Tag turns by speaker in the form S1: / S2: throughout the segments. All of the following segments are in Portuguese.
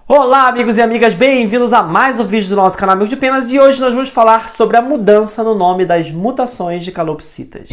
S1: Olá, amigos e amigas, bem-vindos a mais um vídeo do nosso canal Amigo de Penas e hoje nós vamos falar sobre a mudança no nome das mutações de calopsitas.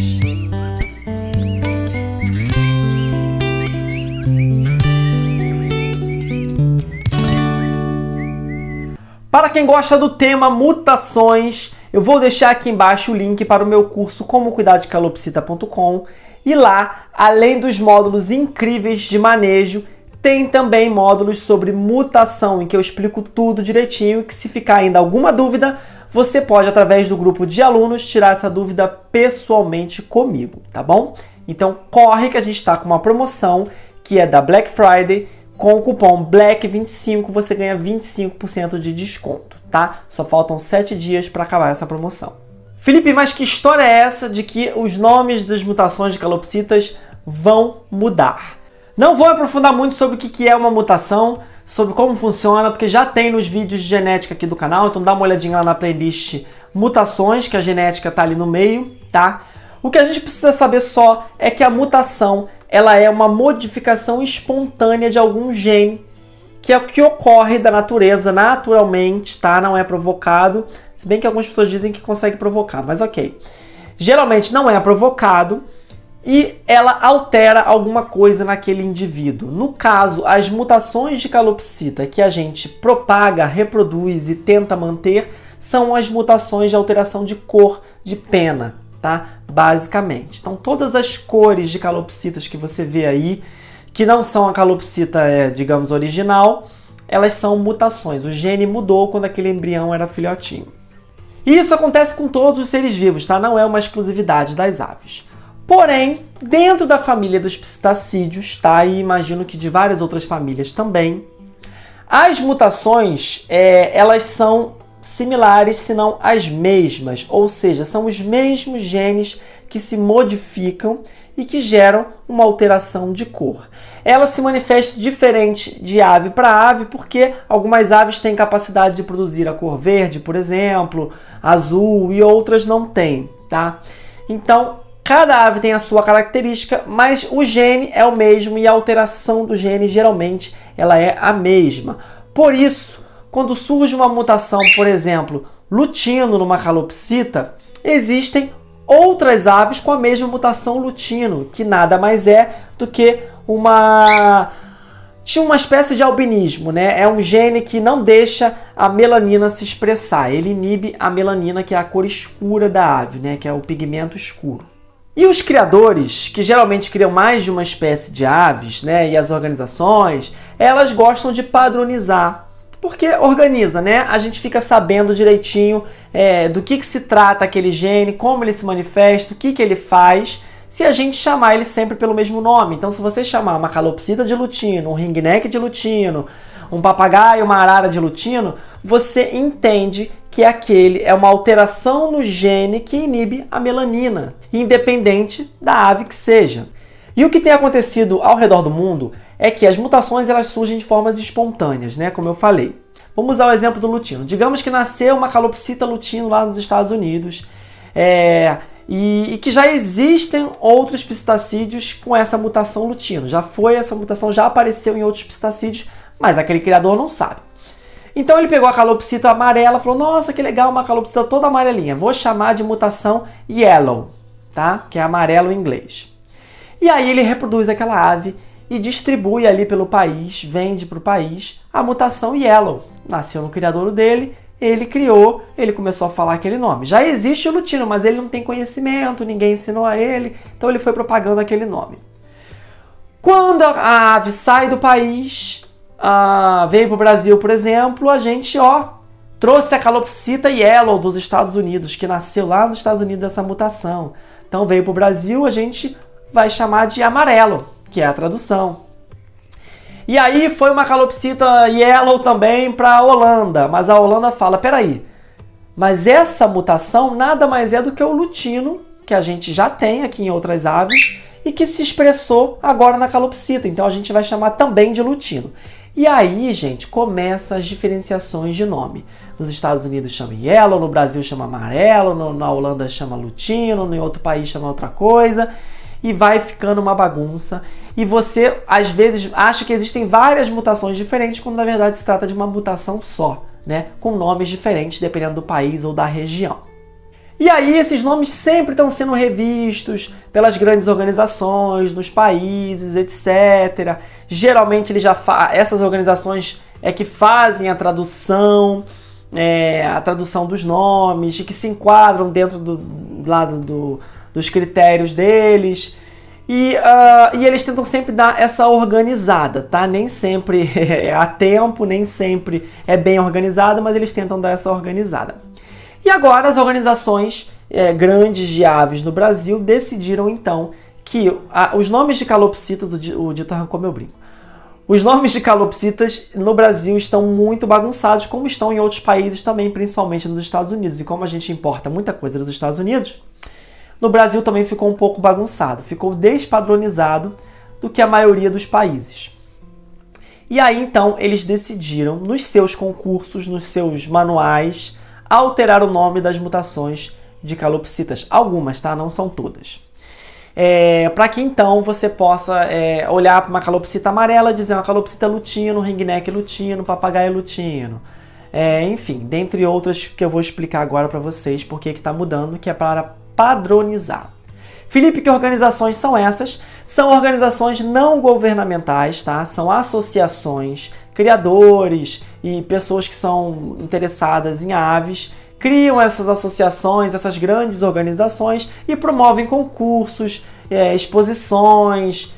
S1: Para quem gosta do tema mutações, eu vou deixar aqui embaixo o link para o meu curso Como Cuidar de Calopsita.com e lá, além dos módulos incríveis de manejo, tem também módulos sobre mutação, em que eu explico tudo direitinho, que se ficar ainda alguma dúvida, você pode, através do grupo de alunos, tirar essa dúvida pessoalmente comigo, tá bom? Então corre que a gente está com uma promoção, que é da Black Friday, com o cupom BLACK25 você ganha 25% de desconto, tá? Só faltam 7 dias para acabar essa promoção. Felipe, mas que história é essa de que os nomes das mutações de calopsitas vão mudar? Não vou aprofundar muito sobre o que é uma mutação, sobre como funciona, porque já tem nos vídeos de genética aqui do canal, então dá uma olhadinha lá na playlist Mutações, que a genética tá ali no meio, tá? O que a gente precisa saber só é que a mutação, ela é uma modificação espontânea de algum gene, que é o que ocorre da natureza naturalmente, tá? Não é provocado, se bem que algumas pessoas dizem que consegue provocar, mas ok. Geralmente não é provocado, e ela altera alguma coisa naquele indivíduo. No caso, as mutações de calopsita que a gente propaga, reproduz e tenta manter são as mutações de alteração de cor, de pena, tá? Basicamente. Então, todas as cores de calopsitas que você vê aí, que não são a calopsita, digamos, original, elas são mutações. O gene mudou quando aquele embrião era filhotinho. E isso acontece com todos os seres vivos, tá? Não é uma exclusividade das aves. Porém, dentro da família dos psitacídeos, tá? E imagino que de várias outras famílias também, as mutações, elas são similares, se não as mesmas. Ou seja, são os mesmos genes que se modificam e que geram uma alteração de cor. Ela se manifesta diferente de ave para ave, porque algumas aves têm capacidade de produzir a cor verde, por exemplo, azul, e outras não têm, tá? Então, cada ave tem a sua característica, mas o gene é o mesmo e a alteração do gene geralmente ela é a mesma. Por isso, quando surge uma mutação, por exemplo, lutino numa calopsita, existem outras aves com a mesma mutação lutino, que nada mais é do que uma espécie de albinismo, né? É um gene que não deixa a melanina se expressar. Ele inibe a melanina, que é a cor escura da ave, né? Que é o pigmento escuro. E os criadores, que geralmente criam mais de uma espécie de aves, né, e as organizações, elas gostam de padronizar. Porque organiza, né? A gente fica sabendo direitinho do que se trata aquele gene, como ele se manifesta, o que ele faz, se a gente chamar ele sempre pelo mesmo nome. Então, se você chamar uma calopsita de lutino, um ringneck de lutino, um papagaio, uma arara de lutino, você entende que aquele é uma alteração no gene que inibe a melanina, independente da ave que seja. E o que tem acontecido ao redor do mundo é que as mutações elas surgem de formas espontâneas, né? Como eu falei. Vamos usar o exemplo do lutino. Digamos que nasceu uma calopsita lutino lá nos Estados Unidos, e que já existem outros psitacídeos com essa mutação lutino. Essa mutação já apareceu em outros psitacídeos, mas aquele criador não sabe. Então ele pegou a calopsita amarela e falou: nossa, que legal, uma calopsita toda amarelinha. Vou chamar de mutação yellow, tá? Que é amarelo em inglês. E aí ele reproduz aquela ave e distribui ali pelo país, vende para o país a mutação yellow. Nasceu no criador dele, ele criou, ele começou a falar aquele nome. Já existe o lutino, mas ele não tem conhecimento, ninguém ensinou a ele, então ele foi propagando aquele nome. Quando a ave sai do país, veio para o Brasil, por exemplo, a gente trouxe a calopsita yellow dos Estados Unidos, que nasceu lá nos Estados Unidos essa mutação. Então veio para o Brasil, a gente vai chamar de amarelo, que é a tradução. E aí foi uma calopsita yellow também para a Holanda, mas a Holanda fala: peraí, mas essa mutação nada mais é do que o lutino, que a gente já tem aqui em outras aves, e que se expressou agora na calopsita, então a gente vai chamar também de lutino. E aí, gente, começam as diferenciações de nome. Nos Estados Unidos chama yellow, no Brasil chama amarelo, na Holanda chama lutino, em outro país chama outra coisa, e vai ficando uma bagunça. e você às vezes acha que existem várias mutações diferentes, quando na verdade se trata de uma mutação só, né? Com nomes diferentes dependendo do país ou da região. E aí esses nomes sempre estão sendo revistos pelas grandes organizações, nos países, etc. Geralmente essas organizações é que fazem a tradução dos nomes e que se enquadram dentro dos critérios deles. E eles tentam sempre dar essa organizada, tá? Nem sempre é a tempo, nem sempre é bem organizada, mas eles tentam dar essa organizada. E agora as organizações grandes de aves no Brasil decidiram então que os nomes de calopsitas, o Dito arrancou meu brinco, os nomes de calopsitas no Brasil estão muito bagunçados, como estão em outros países também, principalmente nos Estados Unidos. E como a gente importa muita coisa dos Estados Unidos, no Brasil também ficou um pouco bagunçado, ficou despadronizado do que a maioria dos países. E aí então eles decidiram, nos seus concursos, nos seus manuais, alterar o nome das mutações de calopsitas. Algumas, tá? Não são todas. Para que então você possa olhar para uma calopsita amarela e dizer uma calopsita lutino, ringneck lutino, papagaio lutino. Enfim, dentre outras que eu vou explicar agora para vocês porque que está mudando, que é para padronizar. Felipe, que organizações são essas? São organizações não governamentais, tá? São associações, criadores e pessoas que são interessadas em aves, criam essas associações, essas grandes organizações e promovem concursos, exposições,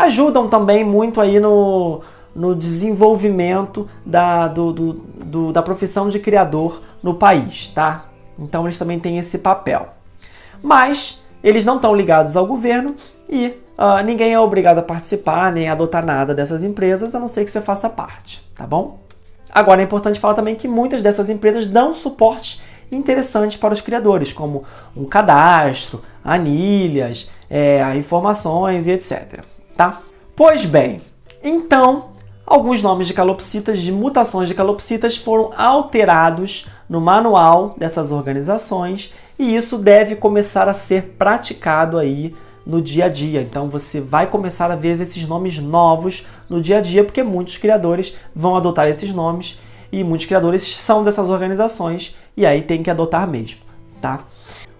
S1: ajudam também muito aí no desenvolvimento da profissão de criador no país, tá? Então eles também têm esse papel. Mas eles não estão ligados ao governo e ninguém é obrigado a participar nem a adotar nada dessas empresas, a não ser que você faça parte, tá bom? Agora é importante falar também que muitas dessas empresas dão suporte interessante para os criadores, como um cadastro, anilhas, informações e etc. Tá? Pois bem, então alguns nomes de calopsitas, de mutações de calopsitas foram alterados no manual dessas organizações e isso deve começar a ser praticado aí no dia a dia. Então você vai começar a ver esses nomes novos no dia a dia, porque muitos criadores vão adotar esses nomes e muitos criadores são dessas organizações e aí tem que adotar mesmo, tá?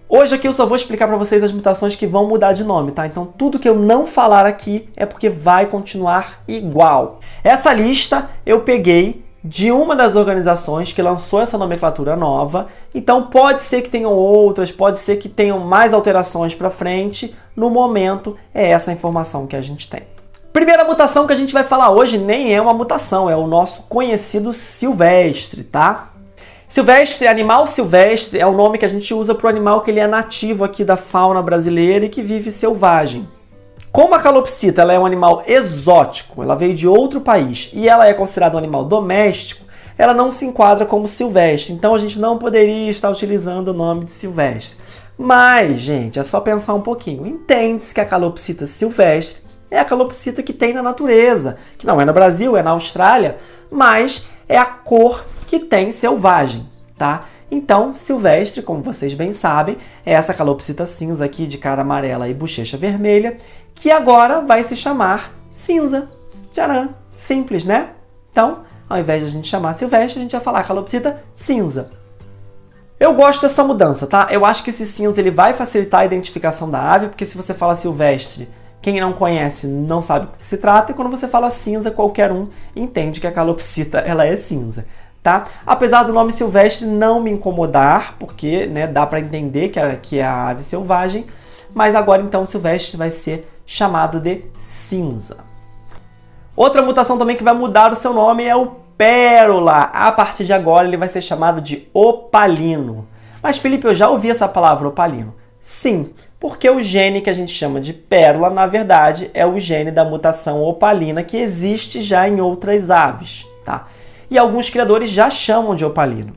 S1: Hoje aqui eu só vou explicar para vocês as mutações que vão mudar de nome, tá? Então tudo que eu não falar aqui é porque vai continuar igual. Essa lista eu peguei de uma das organizações que lançou essa nomenclatura nova, então pode ser que tenham outras, pode ser que tenham mais alterações para frente, no momento é essa informação que a gente tem. Primeira mutação que a gente vai falar hoje nem é uma mutação, é o nosso conhecido silvestre, tá? Silvestre, animal silvestre, é o nome que a gente usa para o animal que ele é nativo aqui da fauna brasileira e que vive selvagem. Como a calopsita ela é um animal exótico, ela veio de outro país e ela é considerada um animal doméstico, ela não se enquadra como silvestre, então a gente não poderia estar utilizando o nome de silvestre. Mas, gente, é só pensar um pouquinho. Entende-se que a calopsita silvestre é a calopsita que tem na natureza, que não é no Brasil, é na Austrália, mas é a cor que tem selvagem, tá? Então, silvestre, como vocês bem sabem, é essa calopsita cinza aqui de cara amarela e bochecha vermelha, que agora vai se chamar cinza. Tcharam! Simples, né? Então, ao invés de a gente chamar silvestre, a gente vai falar calopsita cinza. Eu gosto dessa mudança, tá? Eu acho que esse cinza ele vai facilitar a identificação da ave, porque se você fala silvestre, quem não conhece não sabe do que se trata, e quando você fala cinza, qualquer um entende que a calopsita ela é cinza. Tá? Apesar do nome silvestre não me incomodar, porque né, dá para entender que é a ave selvagem, mas agora então o silvestre vai ser chamado de cinza. Outra mutação também que vai mudar o seu nome é o pérola. A partir de agora ele vai ser chamado de opalino. Mas Felipe, eu já ouvi essa palavra opalino. Sim, porque o gene que a gente chama de pérola, na verdade, é o gene da mutação opalina que existe já em outras aves, tá? E alguns criadores já chamam de opalino.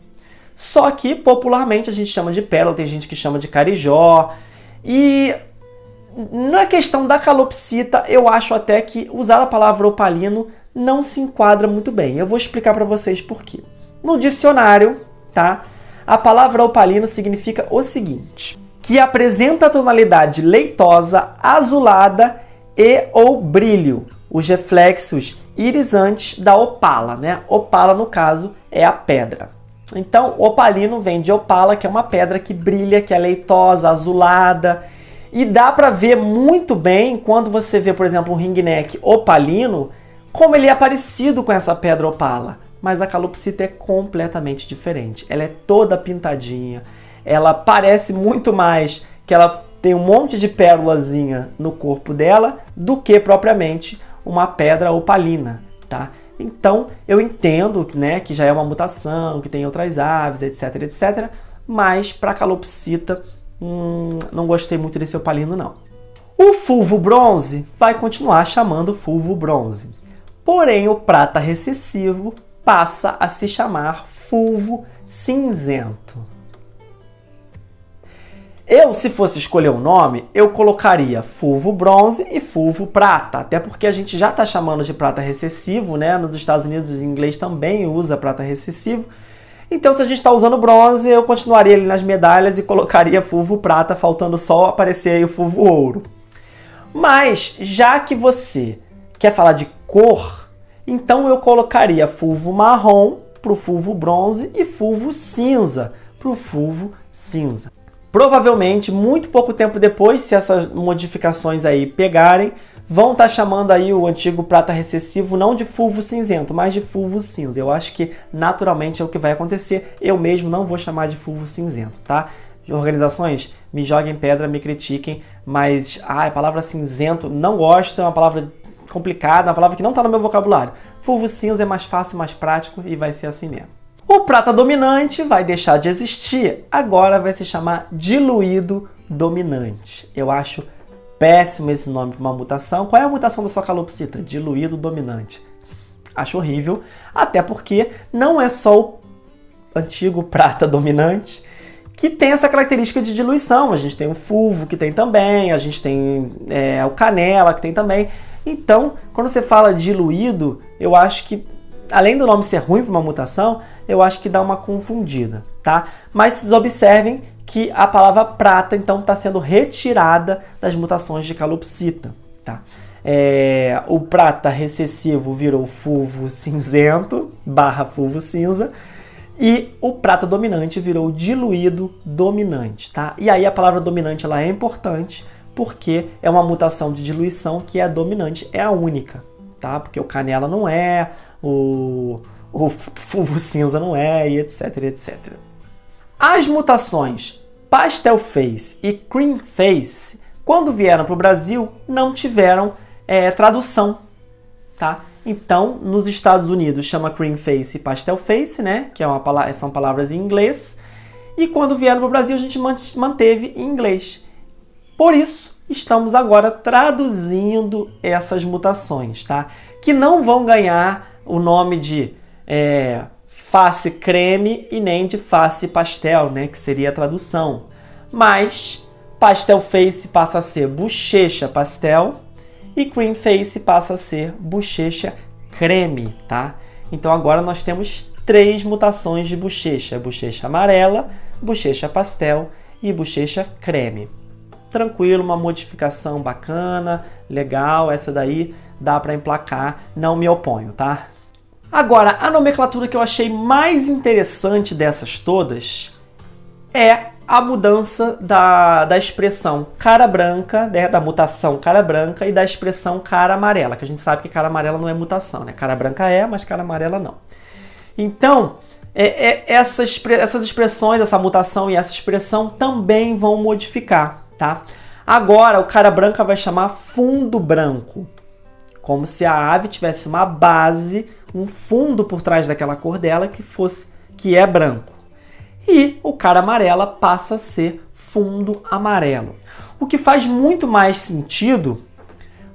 S1: Só que, popularmente, a gente chama de pérola, tem gente que chama de carijó. E na questão da calopsita, eu acho até que usar a palavra opalino não se enquadra muito bem. Eu vou explicar para vocês por quê. No dicionário, tá? A palavra opalino significa o seguinte, que apresenta tonalidade leitosa, azulada e ou brilho, os reflexos irisantes da opala, né? Opala, no caso, é a pedra. Então, opalino vem de opala, que é uma pedra que brilha, que é leitosa, azulada. E dá para ver muito bem, quando você vê, por exemplo, um ringneck opalino, como ele é parecido com essa pedra opala. Mas a calopsita é completamente diferente. Ela é toda pintadinha. Ela parece muito mais que ela tem um monte de pérolazinha no corpo dela do que propriamente uma pedra opalina, tá? Então, eu entendo, né, que já é uma mutação, que tem outras aves, etc, etc. Mas para a calopsita, não gostei muito desse opalino, não. O fulvo bronze vai continuar chamando fulvo bronze. Porém, o prata recessivo passa a se chamar fulvo cinzento. Eu, se fosse escolher um nome, eu colocaria fulvo bronze e fulvo prata, até porque a gente já está chamando de prata recessivo, né? Nos Estados Unidos, em inglês também usa prata recessivo. Então, se a gente está usando bronze, eu continuaria ali nas medalhas e colocaria fulvo prata, faltando só aparecer aí o fulvo ouro. Mas, já que você quer falar de cor, então eu colocaria fulvo marrom para o fulvo bronze e fulvo cinza para o fulvo cinza. Provavelmente, muito pouco tempo depois, se essas modificações aí pegarem, vão estar chamando aí o antigo prata recessivo não de fulvo cinzento, mas de fulvo cinza. Eu acho que naturalmente é o que vai acontecer. Eu mesmo não vou chamar de fulvo cinzento, tá? Organizações, me joguem pedra, me critiquem, mas a palavra cinzento não gosto, é uma palavra complicada, uma palavra que não está no meu vocabulário. Fulvo cinza é mais fácil, mais prático e vai ser assim mesmo. O prata dominante vai deixar de existir, agora vai se chamar diluído dominante. Eu acho péssimo esse nome para uma mutação. Qual é a mutação da sua calopsita? Diluído dominante. Acho horrível, até porque não é só o antigo prata dominante que tem essa característica de diluição. A gente tem o fulvo que tem também, a gente tem o canela que tem também. Então, quando você fala diluído, eu acho que, além do nome ser ruim para uma mutação, eu acho que dá uma confundida, tá? Mas vocês observem que a palavra prata, então, está sendo retirada das mutações de calopsita, tá? O prata recessivo virou fulvo cinzento / fulvo cinza e o prata dominante virou diluído dominante, tá? E aí a palavra dominante ela é importante porque é uma mutação de diluição que é dominante, é a única, tá? Porque o canela não é, o fulvo cinza não é, e etc, etc. As mutações Pastel Face e Cream Face, quando vieram para o Brasil, não tiveram tradução, tá? Então, nos Estados Unidos chama Cream Face e Pastel Face, né? Que são palavras em inglês. E quando vieram para o Brasil, a gente manteve em inglês. Por isso, estamos agora traduzindo essas mutações, tá? Que não vão ganhar o nome de face creme e nem de face pastel, né? Que seria a tradução. Mas pastel face passa a ser bochecha pastel e cream face passa a ser bochecha creme, tá? Então agora nós temos 3 mutações de bochecha: bochecha amarela, bochecha pastel e bochecha creme. Tranquilo, uma modificação bacana, legal, essa daí dá para emplacar, não me oponho, tá? Agora, a nomenclatura que eu achei mais interessante dessas todas é a mudança da expressão cara branca, né, da mutação cara branca e da expressão cara amarela, que a gente sabe que cara amarela não é mutação, né? Cara branca é, mas cara amarela não. Então, essas expressões, essa mutação e essa expressão também vão modificar, tá? Agora, o cara branca vai chamar fundo branco, como se a ave tivesse uma base, um fundo por trás daquela cor dela que é branco. E o cara amarela passa a ser fundo amarelo. O que faz muito mais sentido,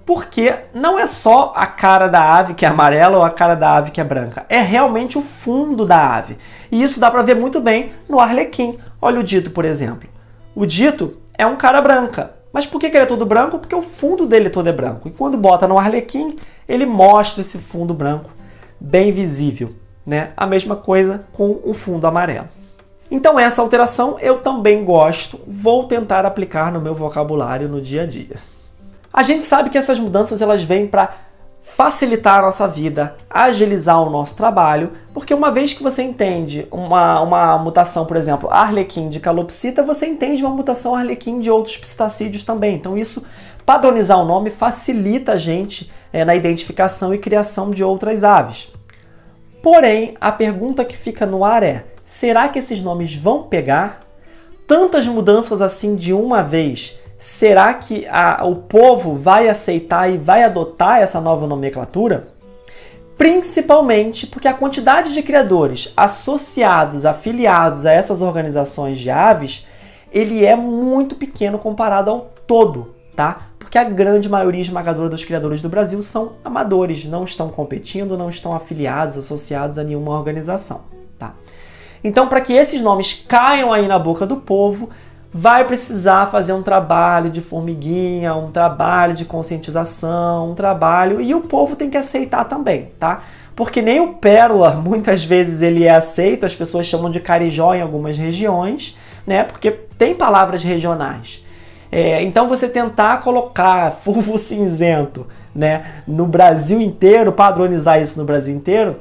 S1: porque não é só a cara da ave que é amarela ou a cara da ave que é branca. É realmente o fundo da ave. E isso dá para ver muito bem no arlequim. Olha o dito, por exemplo. O dito é um cara branca. Mas por que ele é todo branco? Porque o fundo dele todo é branco. E quando bota no arlequim, ele mostra esse fundo branco bem visível, né? A mesma coisa com o fundo amarelo. Então essa alteração eu também gosto, vou tentar aplicar no meu vocabulário no dia a dia. A gente sabe que essas mudanças elas vêm para facilitar a nossa vida, agilizar o nosso trabalho, porque uma vez que você entende uma mutação, por exemplo, Arlequim de calopsita, você entende uma mutação Arlequim de outros psitacídeos também. Então isso, padronizar o nome, facilita a gente na identificação e criação de outras aves. Porém, a pergunta que fica no ar é, será que esses nomes vão pegar? Tantas mudanças assim de uma vez, será que o povo vai aceitar e vai adotar essa nova nomenclatura? Principalmente porque a quantidade de criadores associados, afiliados a essas organizações de aves, ele é muito pequeno comparado ao todo, tá? Porque a grande maioria esmagadora dos criadores do Brasil são amadores, não estão competindo, não estão afiliados, associados a nenhuma organização, tá? Então, para que esses nomes caiam aí na boca do povo, vai precisar fazer um trabalho de formiguinha, um trabalho de conscientização, um trabalho... E o povo tem que aceitar também, tá? Porque nem o pérola, muitas vezes, ele é aceito, as pessoas chamam de carijó em algumas regiões, né? Porque tem palavras regionais. Então, você tentar colocar fulvo cinzento, né, no Brasil inteiro, padronizar isso no Brasil inteiro,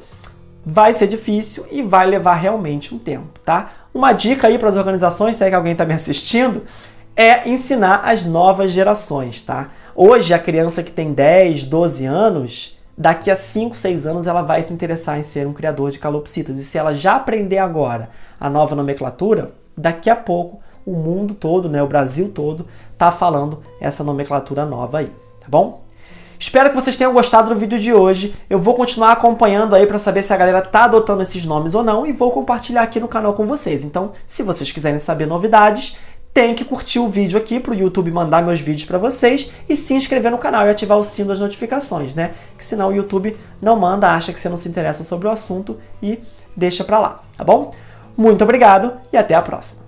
S1: vai ser difícil e vai levar realmente um tempo, tá? Uma dica aí para as organizações, se é que alguém está me assistindo, é ensinar as novas gerações, tá? Hoje, a criança que tem 10, 12 anos, daqui a 5, 6 anos, ela vai se interessar em ser um criador de calopsitas. E se ela já aprender agora a nova nomenclatura, daqui a pouco o mundo todo, né, o Brasil todo, tá falando essa nomenclatura nova aí, tá bom? Espero que vocês tenham gostado do vídeo de hoje. Eu vou continuar acompanhando aí para saber se a galera tá adotando esses nomes ou não e vou compartilhar aqui no canal com vocês. Então, se vocês quiserem saber novidades, tem que curtir o vídeo aqui para o YouTube mandar meus vídeos para vocês e se inscrever no canal e ativar o sino das notificações, né? Que senão o YouTube não manda, acha que você não se interessa sobre o assunto e deixa pra lá, tá bom? Muito obrigado e até a próxima.